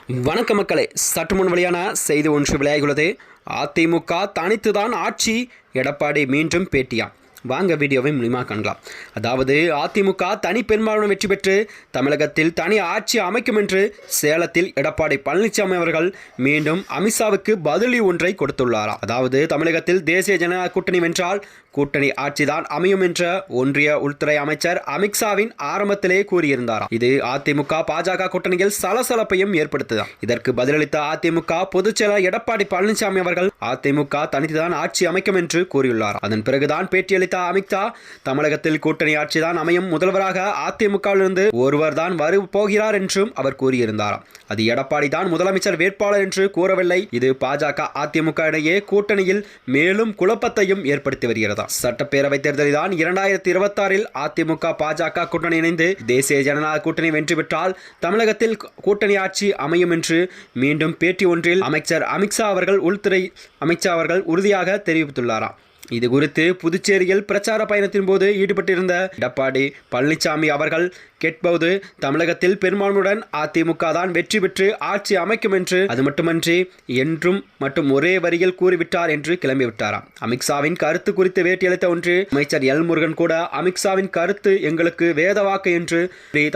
வணக்க மக்களே, சற்று முன் வெளியான செய்தி ஒன்று விளையாகிறது. அதிமுக தனித்துதான் ஆட்சி, எடப்பாடி மீண்டும் பேட்டியாம். வாங்க வீடியோவை மூலமாக காணலாம். அதாவது அதிமுக தனி பெரும்பான்மை வெற்றி பெற்று தமிழகத்தில் தனி ஆட்சி அமைக்கும் என்று சேலத்தில் எடப்பாடி பழனிசாமி அவர்கள் மீண்டும் அமித்ஷாவுக்கு பதிலடி ஒன்றை கொடுத்துள்ளாராம். அதாவது தமிழகத்தில் தேசிய ஜனநாயக கூட்டணி வென்றால் கூட்டணி ஆட்சிதான் அமையும் என்ற ஒன்றிய உள்துறை அமைச்சர் அமித்ஷாவின் ஆரம்பத்திலே கூறியிருந்தாராம். இது அதிமுக பாஜக கூட்டணியில் சலசலப்பையும் ஏற்படுத்துதான். இதற்கு பதிலளித்த அதிமுக பொதுச் செயலர் எடப்பாடி பழனிசாமி அவர்கள் அதிமுக தனித்துதான் ஆட்சி அமைக்கும் என்று கூறியுள்ளார். அதன் பிறகுதான் பேட்டியளித்த அமித்ஷா, தமிழகத்தில் கூட்டணி ஆட்சிதான் அமையும், முதல்வராக அதிமுகவிலிருந்து ஒருவர் தான் போகிறார் என்றும் அவர் கூறியிருந்தாராம். அது எடப்பாடி தான் முதலமைச்சர் வேட்பாளர் என்று கூறவில்லை. இது பாஜக அதிமுக இடையே கூட்டணியில் மேலும் குழப்பத்தையும் ஏற்படுத்தி வருகிறது. சட்டப்பேரவை தேர்தலில் தான் 2026 அதிமுக பாஜக கூட்டணி இணைந்து தேசிய ஜனநாயக கூட்டணி வெற்றி பெற்றால் தமிழகத்தில் கூட்டணி ஆட்சி அமையும் என்று மீண்டும் பேட்டி ஒன்றில் அமைச்சர் அமித்ஷா அவர்கள் உள்துறை அமைச்சர் அவர்கள் உறுதியாக தெரிவித்துள்ளாராம். இது குறித்து புதுச்சேரியில் பிரச்சார பயணத்தின் போது ஈடுபட்டிருந்த எடப்பாடி பழனிசாமி அவர்கள் கேட்போது தமிழகத்தில் பெரும்பான்மையுடன் அதிமுக தான் வெற்றி பெற்று ஆட்சி அமைக்கும் என்று, அது மட்டுமன்றி என்றும் மற்றும் ஒரே வரியில் கூறிவிட்டார் என்று கிளம்பிவிட்டாராம். அமித்ஷாவின் கருத்து குறித்து பேட்டியளித்த ஒன்று அமைச்சர் எல் முருகன் கூட அமித்ஷாவின் கருத்து எங்களுக்கு வேதவாக்கு என்று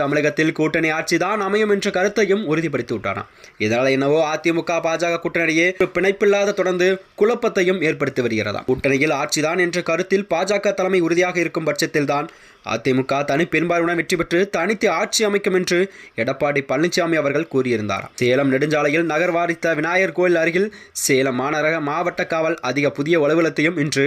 தமிழகத்தில் கூட்டணி ஆட்சி தான் அமையும் என்ற கருத்தையும் உறுதிப்படுத்தி விட்டாராம். இதனால் என்னவோ அதிமுக பாஜக கூட்டணியே பிணைப்பில்லாத தொடர்ந்து குழப்பத்தையும் ஏற்படுத்தி வருகிறதாம். கூட்டணியில் ஆட்சிதான் என்ற கருத்தில் பாஜக தலைமை உறுதியாக இருக்கும் பட்சத்தில் தான் அதிமுக தனி பெரும்பான்மையுடன் வெற்றி பெற்று தனித்து ஆட்சி அமைக்கும் என்று எடப்பாடி பழனிசாமி அவர்கள் கூறியிருந்தார். சேலம் நெடுஞ்சாலையில் நகர்வாரித்த விநாயகர் கோயில் அருகில் சேலம் மாநகர மாவட்ட காவல் அதிக புதிய அலுவலகத்தையும் இன்று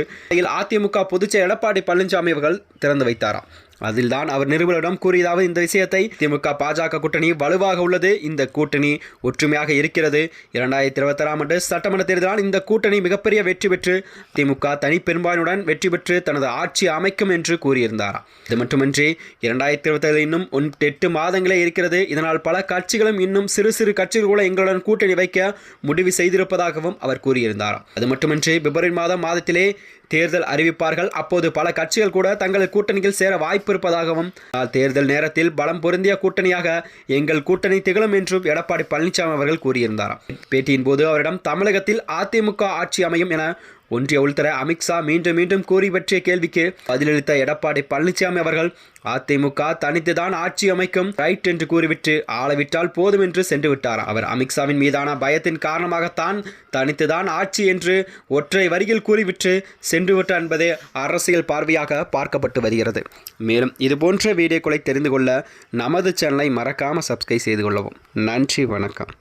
அதிமுக பொதுச்செயலர் எடப்பாடி பழனிசாமி அவர்கள் திறந்து வைத்தாராம். அதில் தான் அவர் நிருபர்களிடம் கூறியதாவது, இந்த விஷயத்தை திமுக பாஜக கூட்டணி வலுவாக உள்ளது, இந்த கூட்டணி ஒற்றுமையாக இருக்கிறது. 2026 ஆண்டு சட்டமன்ற தேர்தலால் இந்த கூட்டணி மிகப்பெரிய வெற்றி பெற்று திமுக தனி பெரும்பான்மையுடன் வெற்றி பெற்று தனது ஆட்சி அமைக்கும் என்று கூறியிருந்தாராம். இது மட்டுமின்றி 2027 இன்னும் 8 மாதங்களே இருக்கிறது. இதனால் பல கட்சிகளும் இன்னும் சிறு சிறு கட்சிகள் கூட எங்களுடன் கூட்டணி வைக்க முடிவு செய்திருப்பதாகவும் அவர் கூறியிருந்தாராம். அது மட்டுமின்றி பிப்ரவரி மாதத்திலே தேர்தல் அறிவிப்பார்கள். அப்போது பல கட்சிகள் கூட தங்கள் கூட்டணியில் சேர வாய்ப்பு இருப்பதாகவும், தேர்தல் நேரத்தில் பலம் பொருந்திய கூட்டணியாக எங்கள் கூட்டணி திகழும் என்றும் எடப்பாடி பழனிசாமி அவர்கள் கூறியிருந்தாராம். பேட்டியின் போது அவரிடம் தமிழகத்தில் அதிமுக ஆட்சி அமையும் என ஒன்றிய உள்துறை அமித்ஷா மீண்டும் கூறி பற்றிய கேள்விக்கு பதிலளித்த எடப்பாடி பழனிசாமி அவர்கள், அதிமுக தனித்துதான் ஆட்சி அமைக்கும், ரைட் என்று கூறிவிட்டு ஆளவிட்டால் போதும் என்று சென்று விட்டார். அவர் அமித்ஷாவின் மீதான பயத்தின் காரணமாகத்தான் தனித்துதான் ஆட்சி என்று ஒற்றை வரியில் கூறிவிட்டு சென்று விட்டார் என்பதே அரசியல் பார்வையாக பார்க்கப்பட்டு வருகிறது. மேலும் இதுபோன்ற வீடியோக்களை தெரிந்து கொள்ள நமது சேனலை மறக்காமல் சப்ஸ்கிரைப் செய்து கொள்ளவும். நன்றி, வணக்கம்.